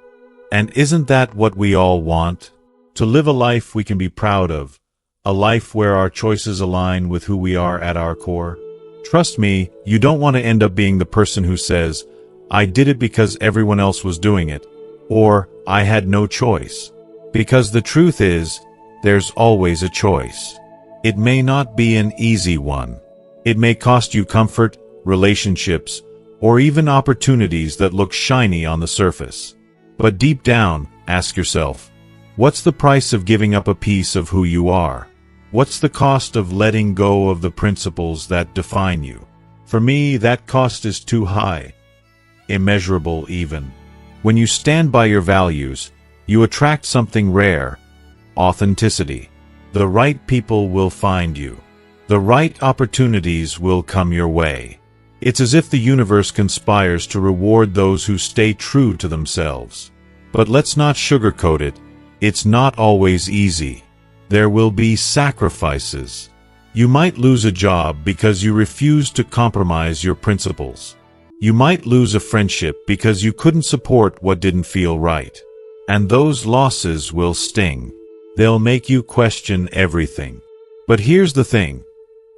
And isn't that what we all want? To live a life we can be proud of, a life where our choices align with who we are at our core. Trust me, you don't want to end up being the person who says, I did it because everyone else was doing it, or I had no choice. Because the truth is, there's always a choice. It may not be an easy one. It may cost you comfort, relationships, or even opportunities that look shiny on the surface. But deep down, ask yourself, what's the price of giving up a piece of who you are? What's the cost of letting go of the principles that define you? For me, that cost is too high. Immeasurable even. When you stand by your values, you attract something rare: authenticity. The right people will find you. The right opportunities will come your way. It's as if the universe conspires to reward those who stay true to themselves. But let's not sugarcoat it. It's not always easy. There will be sacrifices. You might lose a job because you refuse to compromise your principles. You might lose a friendship because you couldn't support what didn't feel right. And those losses will sting. They'll make you question everything. But here's the thing.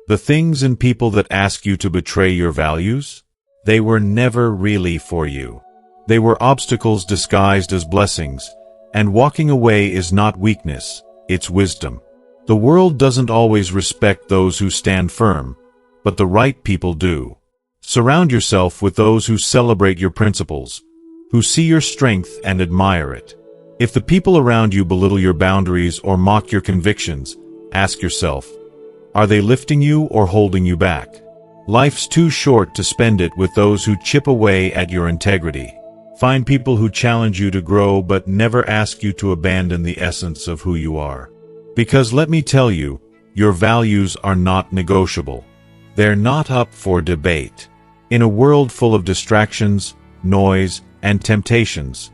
The things and people that ask you to betray your values, they were never really for you. They were obstacles disguised as blessings, and walking away is not weakness, it's wisdom. The world doesn't always respect those who stand firm, but the right people do. Surround yourself with those who celebrate your principles, who see your strength and admire it. If the people around you belittle your boundaries or mock your convictions, ask yourself, are they lifting you or holding you back? Life's too short to spend it with those who chip away at your integrity. Find people who challenge you to grow but never ask you to abandon the essence of who you are. Because let me tell you, your values are not negotiable. They're not up for debate. In a world full of distractions, noise, and temptations,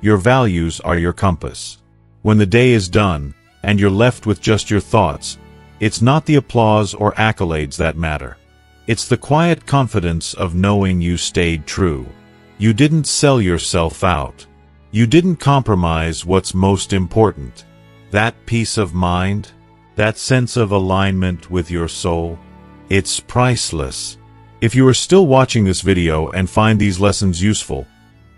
your values are your compass. When the day is done, and you're left with just your thoughts, it's not the applause or accolades that matter. It's the quiet confidence of knowing you stayed true. You didn't sell yourself out. You didn't compromise what's most important. That peace of mind, that sense of alignment with your soul, it's priceless. If you are still watching this video and find these lessons useful,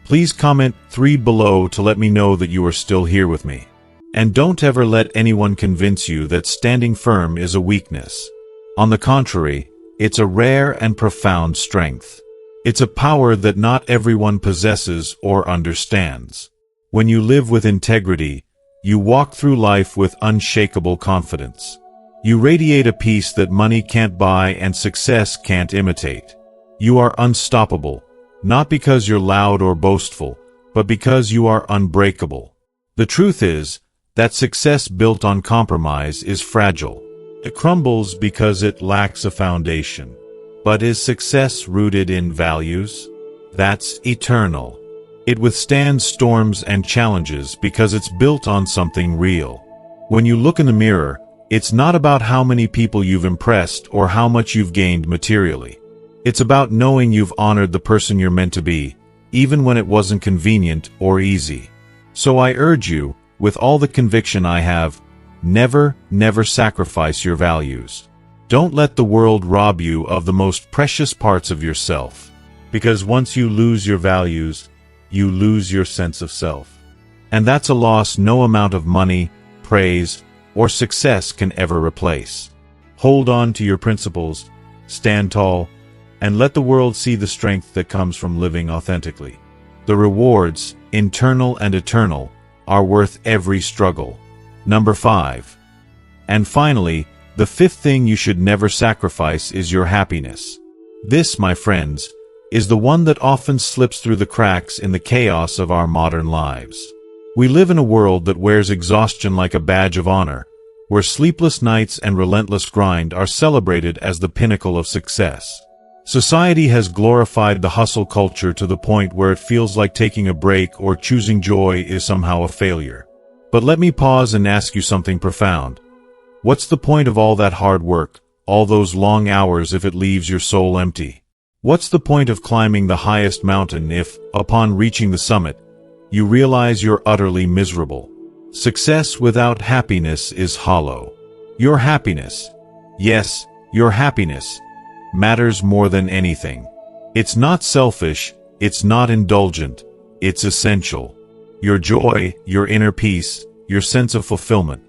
please comment 3 below to let me know that you are still here with me. And don't ever let anyone convince you that standing firm is a weakness. On the contrary, it's a rare and profound strength. It's a power that not everyone possesses or understands. When you live with integrity, you walk through life with unshakable confidence. You radiate a peace that money can't buy and success can't imitate. You are unstoppable, not because you're loud or boastful, but because you are unbreakable. The truth is that success built on compromise is fragile. It crumbles because it lacks a foundation. But is success rooted in values? That's eternal. It withstands storms and challenges because it's built on something real. When you look in the mirror, it's not about how many people you've impressed or how much you've gained materially. It's about knowing you've honored the person you're meant to be, even when it wasn't convenient or easy. So I urge you, with all the conviction I have, never sacrifice your values. Don't let the world rob you of the most precious parts of yourself. Because once you lose your values, you lose your sense of self. And that's a loss no amount of money, praise, or success can ever replace. Hold on to your principles, stand tall, and let the world see the strength that comes from living authentically. The rewards, internal and eternal, are worth every struggle. Number 5. And finally, the 5th thing you should never sacrifice is your happiness. This, my friends, is the one that often slips through the cracks in the chaos of our modern lives. We live in a world that wears exhaustion like a badge of honor, where sleepless nights and relentless grind are celebrated as the pinnacle of success. Society has glorified the hustle culture to the point where it feels like taking a break or choosing joy is somehow a failure. But let me pause and ask you something profound. What's the point of all that hard work, all those long hours if it leaves your soul empty? What's the point of climbing the highest mountain if, upon reaching the summit, you realize you're utterly miserable? Success without happiness is hollow. Your happiness, yes, your happiness, matters more than anything. It's not selfish, it's not indulgent, it's essential. Your joy, your inner peace, your sense of fulfillment.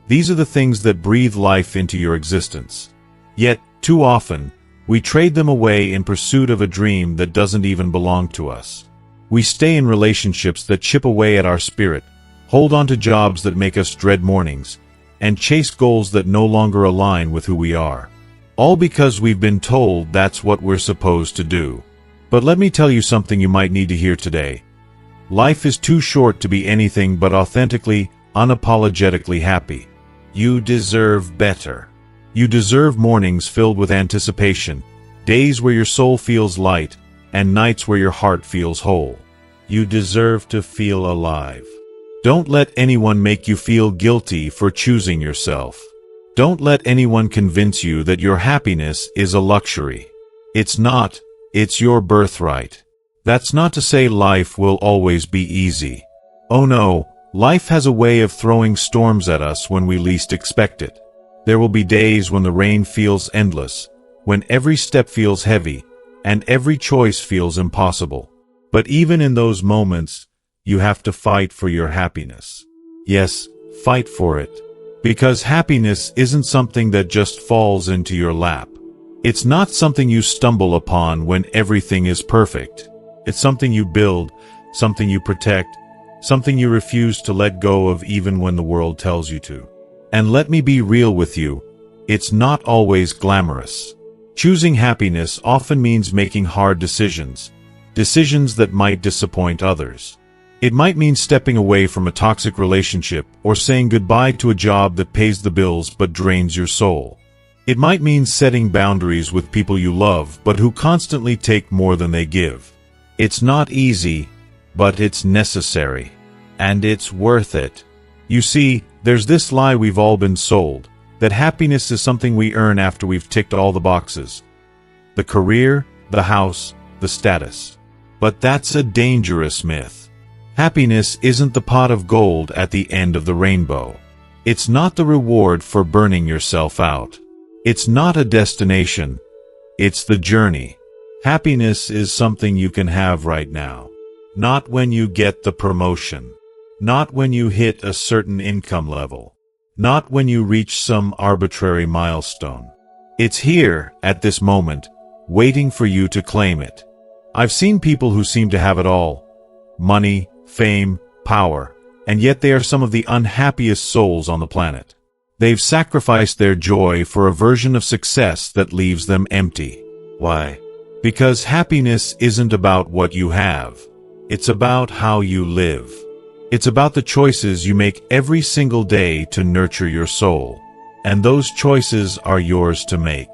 These are the things that breathe life into your existence. Yet, too often, we trade them away in pursuit of a dream that doesn't even belong to us. We stay in relationships that chip away at our spirit, hold on to jobs that make us dread mornings, and chase goals that no longer align with who we are. All because we've been told that's what we're supposed to do. But let me tell you something you might need to hear today. Life is too short to be anything but authentically, unapologetically happy. You deserve better. You deserve mornings filled with anticipation, days where your soul feels light, and nights where your heart feels whole. You deserve to feel alive. Don't let anyone make you feel guilty for choosing yourself. Don't let anyone convince you that your happiness is a luxury. It's not, it's your birthright. That's not to say life will always be easy. Oh no, life has a way of throwing storms at us when we least expect it. There will be days when the rain feels endless, when every step feels heavy, and every choice feels impossible. But even in those moments, you have to fight for your happiness. Yes, fight for it. Because happiness isn't something that just falls into your lap. It's not something you stumble upon when everything is perfect. It's something you build, something you protect, something you refuse to let go of even when the world tells you to. And let me be real with you, it's not always glamorous. Choosing happiness often means making hard decisions, decisions that might disappoint others. It might mean stepping away from a toxic relationship or saying goodbye to a job that pays the bills but drains your soul. It might mean setting boundaries with people you love but who constantly take more than they give. It's not easy, but it's necessary. And it's worth it. You see, there's this lie we've all been sold, that happiness is something we earn after we've ticked all the boxes. The career, the house, the status. But that's a dangerous myth. Happiness isn't the pot of gold at the end of the rainbow. It's not the reward for burning yourself out. It's not a destination. It's the journey. Happiness is something you can have right now. Not when you get the promotion. Not when you hit a certain income level. Not when you reach some arbitrary milestone. It's here, at this moment, waiting for you to claim it. I've seen people who seem to have it all. Money, fame, power, and yet they are some of the unhappiest souls on the planet. They've sacrificed their joy for a version of success that leaves them empty. Why? Because happiness isn't about what you have. It's about how you live. It's about the choices you make every single day to nurture your soul. And those choices are yours to make.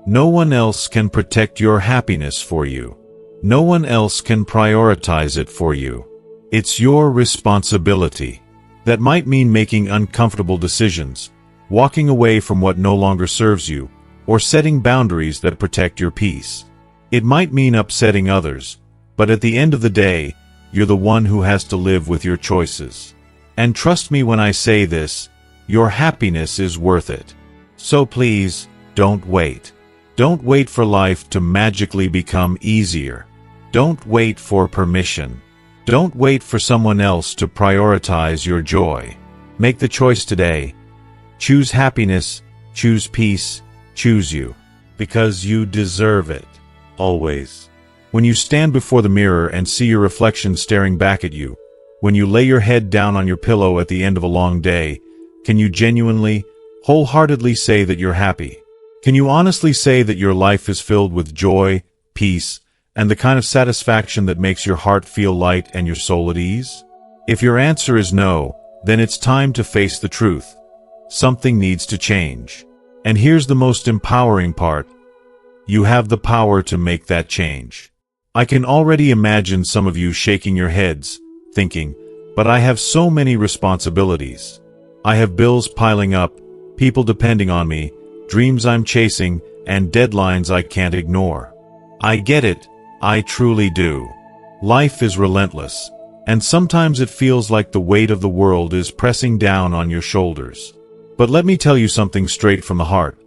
No one else can protect your happiness for you. No one else can prioritize it for you. It's your responsibility. That might mean making uncomfortable decisions, walking away from what no longer serves you, or setting boundaries that protect your peace. It might mean upsetting others, but at the end of the day, you're the one who has to live with your choices. And trust me when I say this, your happiness is worth it. So please, don't wait. Don't wait for life to magically become easier. Don't wait for permission. Don't wait for someone else to prioritize your joy. Make the choice today. Choose happiness, choose peace, choose you. Because you deserve it. Always. When you stand before the mirror and see your reflection staring back at you, when you lay your head down on your pillow at the end of a long day, can you genuinely, wholeheartedly say that you're happy? Can you honestly say that your life is filled with joy, peace, and the kind of satisfaction that makes your heart feel light and your soul at ease? If your answer is no, then it's time to face the truth. Something needs to change. And here's the most empowering part. You have the power to make that change. I can already imagine some of you shaking your heads, thinking, but I have so many responsibilities. I have bills piling up, people depending on me, dreams I'm chasing, and deadlines I can't ignore. I get it, I truly do. Life is relentless, and sometimes it feels like the weight of the world is pressing down on your shoulders. But let me tell you something straight from the heart.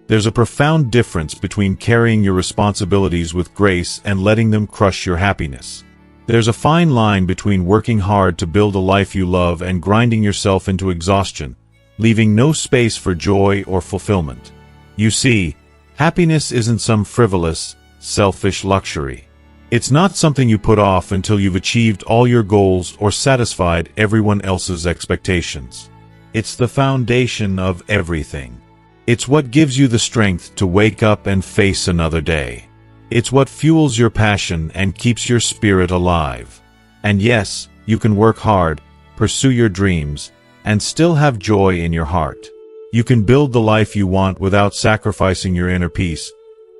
There's a profound difference between carrying your responsibilities with grace and letting them crush your happiness. There's a fine line between working hard to build a life you love and grinding yourself into exhaustion, leaving no space for joy or fulfillment. You see, happiness isn't some frivolous, selfish luxury. It's not something you put off until you've achieved all your goals or satisfied everyone else's expectations. It's the foundation of everything. It's what gives you the strength to wake up and face another day. It's what fuels your passion and keeps your spirit alive. And yes, you can work hard, pursue your dreams, and still have joy in your heart. You can build the life you want without sacrificing your inner peace,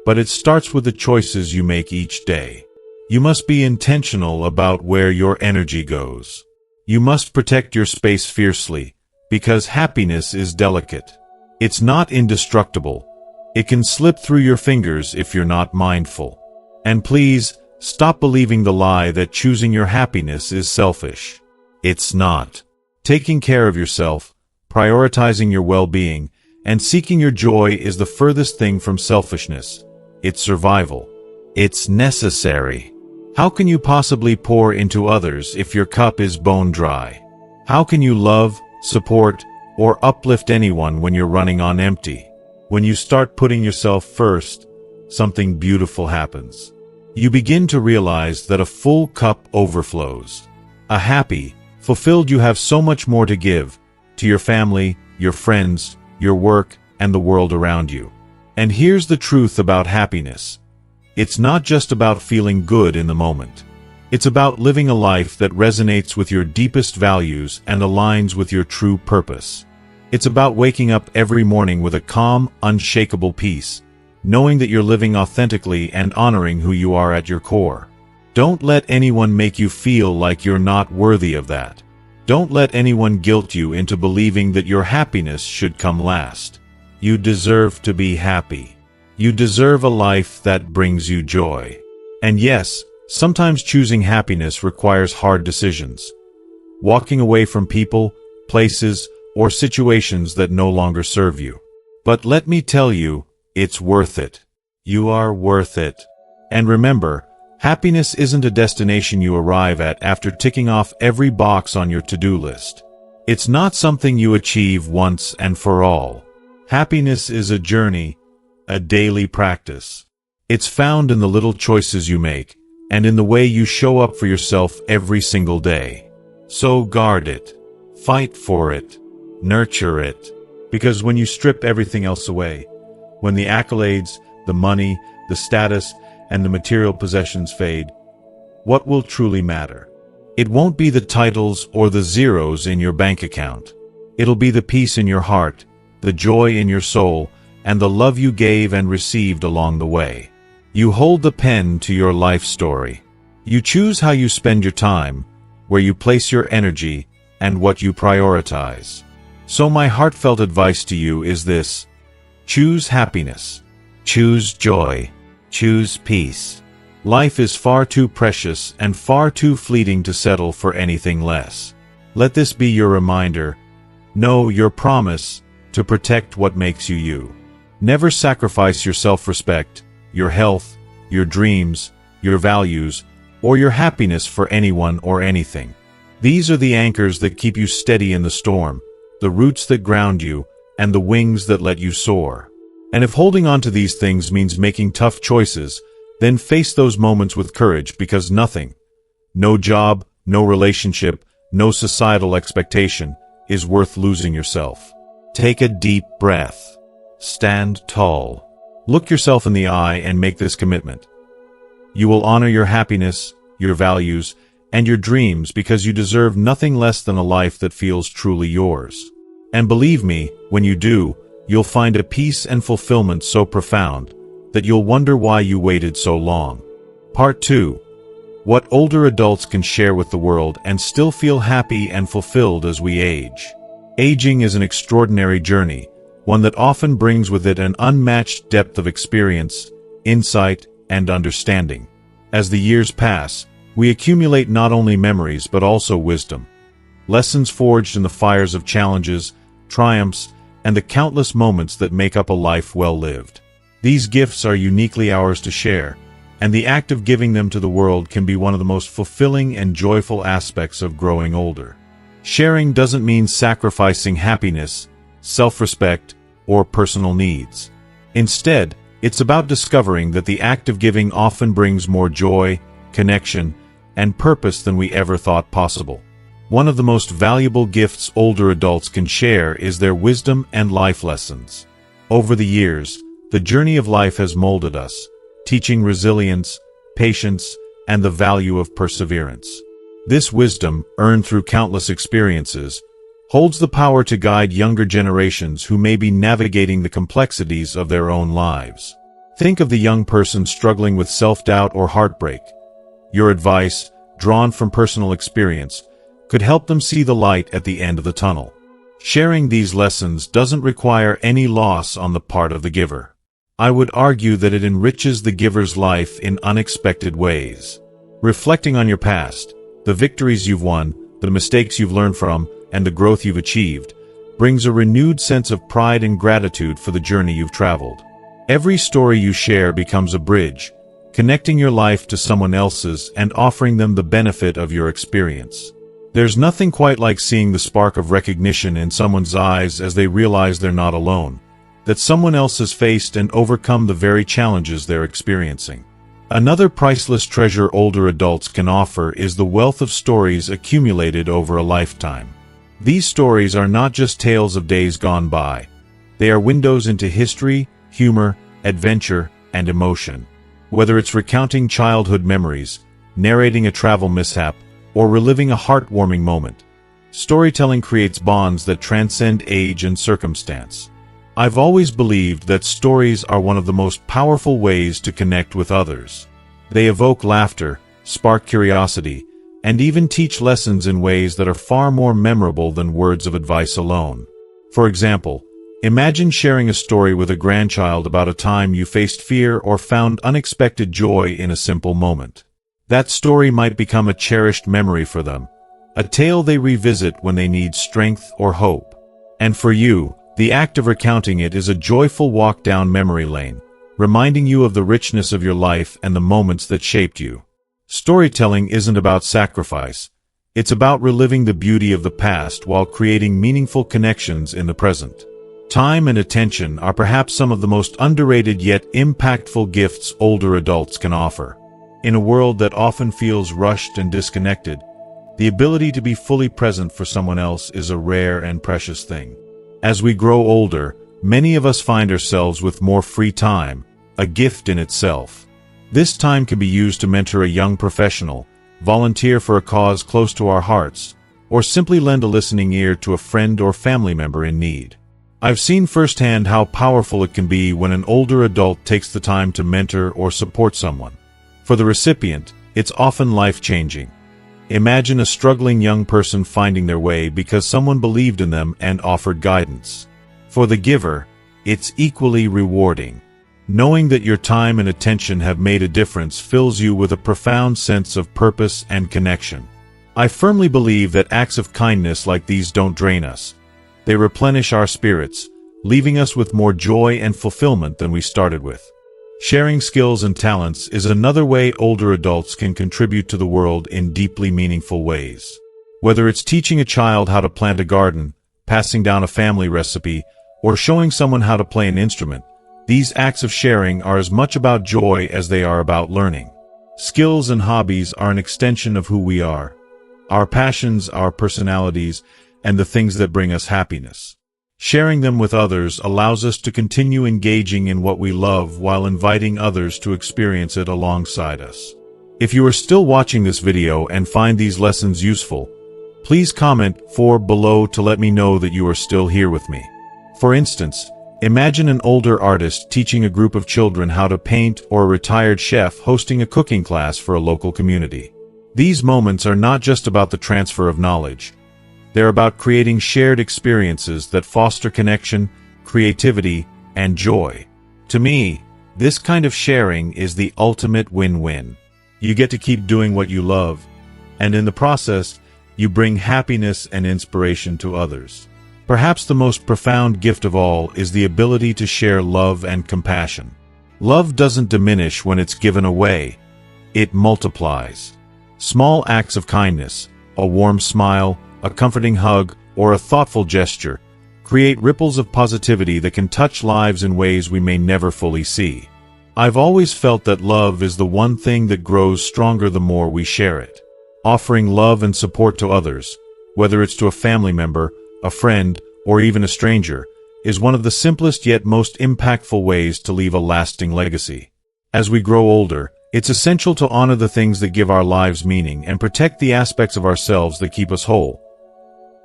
but it starts with the choices you make each day. You must be intentional about where your energy goes. You must protect your space fiercely, because happiness is delicate. It's not indestructible. It can slip through your fingers if you're not mindful. And please, stop believing the lie that choosing your happiness is selfish. It's not. Taking care of yourself, prioritizing your well-being, and seeking your joy is the furthest thing from selfishness. It's survival. It's necessary. How can you possibly pour into others if your cup is bone dry? How can you love, support, or uplift anyone when you're running on empty? When you start putting yourself first, something beautiful happens. You begin to realize that a full cup overflows. A happy, fulfilled you have so much more to give, to your family, your friends, your work, and the world around you. And here's the truth about happiness. It's not just about feeling good in the moment. It's about living a life that resonates with your deepest values and aligns with your true purpose. It's about waking up every morning with a calm, unshakable peace, knowing that you're living authentically and honoring who you are at your core. Don't let anyone make you feel like you're not worthy of that. Don't let anyone guilt you into believing that your happiness should come last. You deserve to be happy. You deserve a life that brings you joy. And yes, sometimes choosing happiness requires hard decisions. Walking away from people, places, or situations that no longer serve you. But let me tell you, it's worth it. You are worth it. And remember, happiness isn't a destination you arrive at after ticking off every box on your to-do list. It's not something you achieve once and for all. Happiness is a journey, a daily practice. It's found in the little choices you make, and in the way you show up for yourself every single day. So guard it. Fight for it. Nurture it. Because when you strip everything else away, when the accolades, the money, the status, and the material possessions fade, what will truly matter? It won't be the titles or the zeros in your bank account. It'll be the peace in your heart, the joy in your soul, and the love you gave and received along the way. You hold the pen to your life story. You choose how you spend your time, where you place your energy, and what you prioritize. So my heartfelt advice to you is this: choose happiness. Choose joy. Choose peace. Life is far too precious and far too fleeting to settle for anything less. Let this be your reminder. Know your promise to protect what makes you you. Never sacrifice your self-respect, your health, your dreams, your values, or your happiness for anyone or anything. These are the anchors that keep you steady in the storm, the roots that ground you, and the wings that let you soar. And if holding on to these things means making tough choices, then face those moments with courage, because nothing, no job, no relationship, no societal expectation, is worth losing yourself. Take a deep breath. Stand tall. Look yourself in the eye and make this commitment. You will honor your happiness, your values, and your dreams, because you deserve nothing less than a life that feels truly yours. And believe me, when you do, you'll find a peace and fulfillment so profound that you'll wonder why you waited so long. Part 2. What older adults can share with the world and still feel happy and fulfilled as we age. Aging is an extraordinary journey, one that often brings with it an unmatched depth of experience, insight, and understanding. As the years pass, we accumulate not only memories but also wisdom. Lessons forged in the fires of challenges, triumphs, and the countless moments that make up a life well lived. These gifts are uniquely ours to share, and the act of giving them to the world can be one of the most fulfilling and joyful aspects of growing older. Sharing doesn't mean sacrificing happiness, self-respect, or personal needs. Instead, it's about discovering that the act of giving often brings more joy, connection, and purpose than we ever thought possible. One of the most valuable gifts older adults can share is their wisdom and life lessons. Over the years, the journey of life has molded us, teaching resilience, patience, and the value of perseverance. This wisdom, earned through countless experiences, holds the power to guide younger generations who may be navigating the complexities of their own lives. Think of the young person struggling with self-doubt or heartbreak. Your advice, drawn from personal experience, could help them see the light at the end of the tunnel. Sharing these lessons doesn't require any loss on the part of the giver. I would argue that it enriches the giver's life in unexpected ways. Reflecting on your past, the victories you've won, the mistakes you've learned from, and the growth you've achieved, brings a renewed sense of pride and gratitude for the journey you've traveled. Every story you share becomes a bridge, connecting your life to someone else's and offering them the benefit of your experience. There's nothing quite like seeing the spark of recognition in someone's eyes as they realize they're not alone, that someone else has faced and overcome the very challenges they're experiencing. Another priceless treasure older adults can offer is the wealth of stories accumulated over a lifetime. These stories are not just tales of days gone by. They are windows into history, humor, adventure, and emotion. Whether it's recounting childhood memories, narrating a travel mishap, or reliving a heartwarming moment, storytelling creates bonds that transcend age and circumstance. I've always believed that stories are one of the most powerful ways to connect with others. They evoke laughter, spark curiosity, and even teach lessons in ways that are far more memorable than words of advice alone. For example, imagine sharing a story with a grandchild about a time you faced fear or found unexpected joy in a simple moment. That story might become a cherished memory for them, a tale they revisit when they need strength or hope. And for you, the act of recounting it is a joyful walk down memory lane, reminding you of the richness of your life and the moments that shaped you. Storytelling isn't about sacrifice. It's about reliving the beauty of the past while creating meaningful connections in the present. Time and attention are perhaps some of the most underrated yet impactful gifts older adults can offer. In a world that often feels rushed and disconnected, the ability to be fully present for someone else is a rare and precious thing. As we grow older, many of us find ourselves with more free time, a gift in itself. This time can be used to mentor a young professional, volunteer for a cause close to our hearts, or simply lend a listening ear to a friend or family member in need. I've seen firsthand how powerful it can be when an older adult takes the time to mentor or support someone. For the recipient, it's often life-changing. Imagine a struggling young person finding their way because someone believed in them and offered guidance. For the giver, it's equally rewarding. Knowing that your time and attention have made a difference fills you with a profound sense of purpose and connection. I firmly believe that acts of kindness like these don't drain us. They replenish our spirits, leaving us with more joy and fulfillment than we started with. Sharing skills and talents is another way older adults can contribute to the world in deeply meaningful ways. Whether it's teaching a child how to plant a garden, passing down a family recipe, or showing someone how to play an instrument, these acts of sharing are as much about joy as they are about learning. Skills and hobbies are an extension of who we are. Our passions, our personalities, and the things that bring us happiness. Sharing them with others allows us to continue engaging in what we love while inviting others to experience it alongside us. If you are still watching this video and find these lessons useful, please comment below to let me know that you are still here with me. For instance, imagine an older artist teaching a group of children how to paint or a retired chef hosting a cooking class for a local community. These moments are not just about the transfer of knowledge. They're about creating shared experiences that foster connection, creativity, and joy. To me, this kind of sharing is the ultimate win-win. You get to keep doing what you love, and in the process, you bring happiness and inspiration to others. Perhaps the most profound gift of all is the ability to share love and compassion. Love doesn't diminish when it's given away. It multiplies. Small acts of kindness, a warm smile, a comforting hug, or a thoughtful gesture, create ripples of positivity that can touch lives in ways we may never fully see. I've always felt that love is the one thing that grows stronger the more we share it. Offering love and support to others, whether it's to a family member, a friend, or even a stranger, is one of the simplest yet most impactful ways to leave a lasting legacy. As we grow older, it's essential to honor the things that give our lives meaning and protect the aspects of ourselves that keep us whole.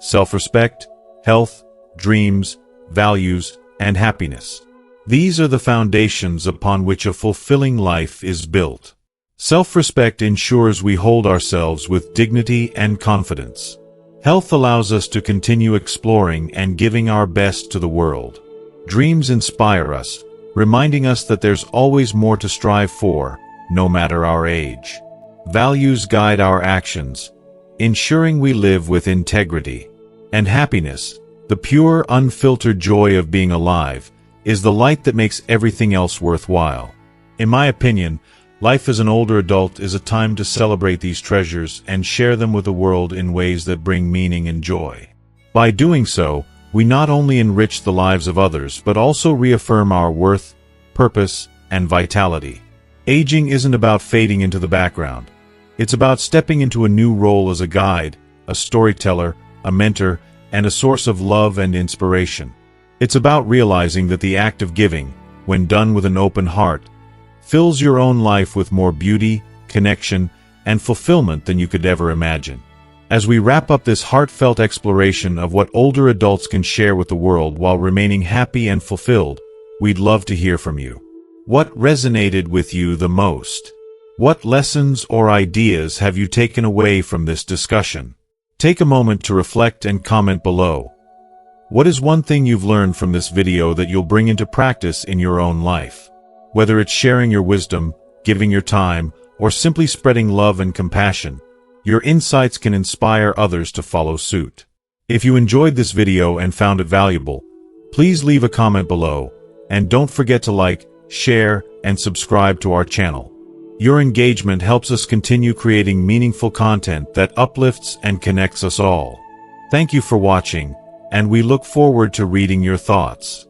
Self-respect, health, dreams, values, and happiness. These are the foundations upon which a fulfilling life is built. Self-respect ensures we hold ourselves with dignity and confidence. Health allows us to continue exploring and giving our best to the world. Dreams inspire us, reminding us that there's always more to strive for, no matter our age. Values guide our actions, ensuring we live with integrity. And happiness, the pure, unfiltered joy of being alive, is the light that makes everything else worthwhile. In my opinion, life as an older adult is a time to celebrate these treasures and share them with the world in ways that bring meaning and joy. By doing so, we not only enrich the lives of others but also reaffirm our worth, purpose, and vitality. Aging isn't about fading into the background. It's about stepping into a new role as a guide, a storyteller, a mentor, and a source of love and inspiration. It's about realizing that the act of giving, when done with an open heart, fills your own life with more beauty, connection, and fulfillment than you could ever imagine. As we wrap up this heartfelt exploration of what older adults can share with the world while remaining happy and fulfilled, we'd love to hear from you. What resonated with you the most? What lessons or ideas have you taken away from this discussion? Take a moment to reflect and comment below. What is one thing you've learned from this video that you'll bring into practice in your own life? Whether it's sharing your wisdom, giving your time, or simply spreading love and compassion, your insights can inspire others to follow suit. If you enjoyed this video and found it valuable, please leave a comment below, and don't forget to like, share, and subscribe to our channel. Your engagement helps us continue creating meaningful content that uplifts and connects us all. Thank you for watching, and we look forward to reading your thoughts.